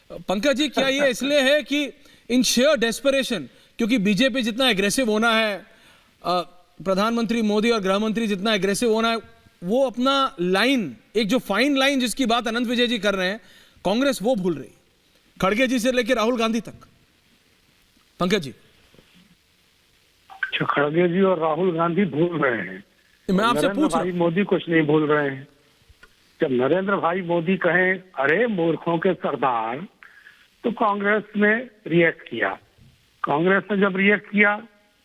पंकज जी, क्या ये इसलिए है कि इन शेयर डेस्परेशन, क्योंकि बीजेपी जितना एग्रेसिव होना है, प्रधानमंत्री मोदी और गृह मंत्री जितना एग्रेसिव होना है, वो अपना लाइन, एक जो फाइन लाइन जिसकी बात अनंत विजय जी कर रहे हैं, कांग्रेस वो भूल रही, खड़गे जी से लेकर राहुल गांधी तक। पंकज जी, खड़गे जी और राहुल गांधी भूल रहे हैं, मैं आपसे पूछ रहा भाई मोदी कुछ नहीं भूल रहे हैं। जब नरेंद्र भाई मोदी कहें अरे मूर्खों के सरदार, तो कांग्रेस ने रिएक्ट किया। कांग्रेस ने जब रिएक्ट किया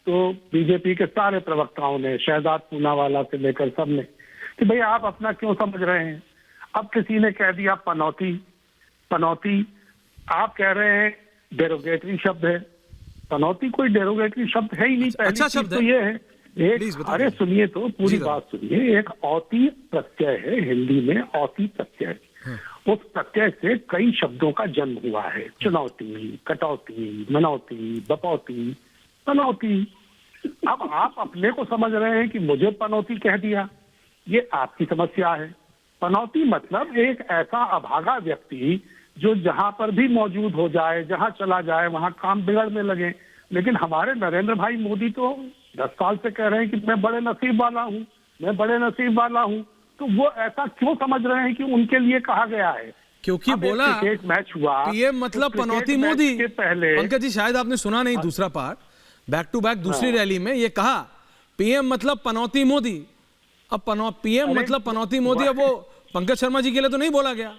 तो बीजेपी के सारे प्रवक्ताओं ने, शहजाद पूनावाला से लेकर सब ने, कि भाई आप अपना क्यों समझ रहे हैं। अब किसी ने कह दिया पनौती, पनौती आप कह रहे हैं डेरोगेटरी शब्द है। पनौती कोई डेरोगेटरी शब्द है ही नहीं। पहली अच्छा चीज शब्द तो है। ये है, एक, अरे सुनिए तो पूरी बात सुनिए, एक औती प्रत्यय है हिंदी में, औती प्रत्यय। उस प्रत्यय से कई शब्दों का जन्म हुआ है, चुनौती, कटौती, मनौती, बपौती, पनौती। अब आप अपने को समझ रहे हैं कि मुझे पनौती कह दिया, ये आपकी समस्या है। पनौती मतलब एक ऐसा अभागा व्यक्ति जो जहां पर भी मौजूद हो जाए, जहां चला जाए वहां काम बिगड़ने लगे। लेकिन हमारे नरेंद्र भाई मोदी तो 10 साल से कह रहे हैं कि मैं बड़े नसीब वाला हूँ, मैं बड़े नसीब वाला हूँ। तो वो ऐसा क्यों समझ रहे हैं कि उनके लिए कहा गया है? क्योंकि बोला क्रिकेट मैच हुआ, पीएम मतलब पनौती मोदी के पहले। पंकज जी, शायद आपने सुना नहीं दूसरा पार्ट, बैक टू बैक दूसरी रैली में ये कहा पीएम मतलब पनौती मोदी। अब पीएम मतलब पनौती मोदी, अब वो पंकज शर्मा जी के लिए तो नहीं बोला गया,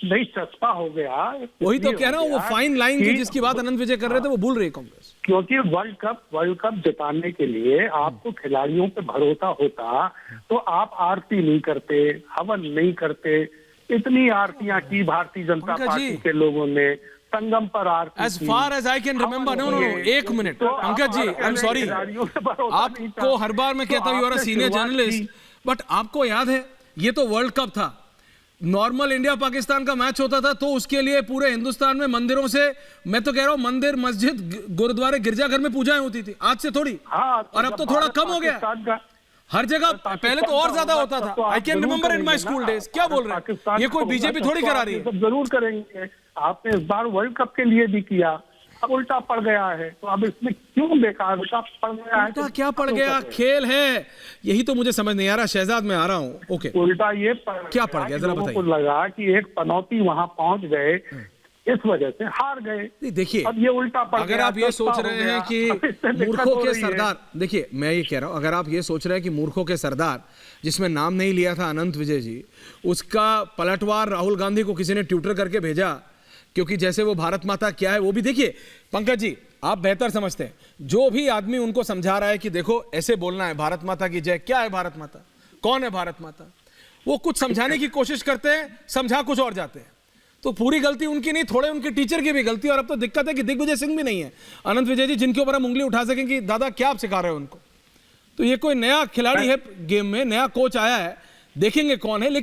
नहीं चस्पा हो गया। वही तो कह रहा हूँ, वो फाइन लाइन की जिसकी बात अनंत विजय कर रहे थे वो भूल रही कांग्रेस। क्योंकि वर्ल्ड कप जिताने के लिए आपको खिलाड़ियों पे भरोसा होता तो आप आरती नहीं करते, हवन नहीं करते। इतनी आरतियां की भारतीय जनता पार्टी के लोगों ने, संगम पर आरती। As far as I can remember, no, एक minute Pankaj ji, I am sorry, आपको हर बार मैं कहता हूँ you are a senior journalist, but आपको याद है ये तो वर्ल्ड कप था, नॉर्मल इंडिया पाकिस्तान का मैच होता था तो उसके लिए पूरे हिंदुस्तान में मंदिरों से, मैं तो कह रहा हूँ मंदिर, मस्जिद, गुरुद्वारे, गिरजाघर में पूजाएं होती थी, आज से थोड़ी। और अब तो थोड़ा कम हो गया, हर जगह पहले तो और ज्यादा होता था। I can remember in my school days. क्या बोल रहे हैं, ये कोई बीजेपी थोड़ी करा रही है। जरूर करेंगे, आपने इस बार वर्ल्ड कप के लिए भी किया, अब उल्टा पड़ गया है, तो अब इसमें क्यों बेकार उल्टा पड़ गया है? उल्टा क्या पड़ गया, खेल है, यही तो मुझे समझ नहीं आ रहा। शहजाद मैं आ रहा हूँ। ओके, उल्टा ये क्या पड़ गया जरा बताइए। लगा कि एक पनौती वहां पहुंच गए, इस वजह से हार गए। देखिए, अब ये उल्टा पड़ अगर आप ये सोच रहे हैं कि मूर्खों के सरदार, देखिए मैं ये कह रहा हूं, अगर आप ये सोच रहे हैं कि मूर्खों के सरदार, जिसमें नाम नहीं लिया था अनंत विजय जी, उसका पलटवार राहुल गांधी को किसी ने ट्विटर करके भेजा, क्योंकि जैसे वो भारत माता क्या है वो भी, देखिए पंकज जी आप बेहतर समझते हैं, जो भी आदमी उनको समझा रहा है कि देखो ऐसे बोलना है, भारत माता की जय, क्या है भारत माता, कौन है भारत माता, वो कुछ समझाने की कोशिश करते हैं, समझा कुछ और जाते हैं। तो पूरी गलती उनकी नहीं, थोड़े उनके टीचर की भी गलती। और अब तो दिक्कत है कि दिग्विजय सिंह भी नहीं है, अनंत विजय जी जिनके ऊपर हम उंगली उठा सकें कि दादा क्या आप सिखा रहे हो उनको। तो ये कोई नया खिलाड़ी है गेम में, नया कोच आया है, देखेंगे कौन है। लेकिन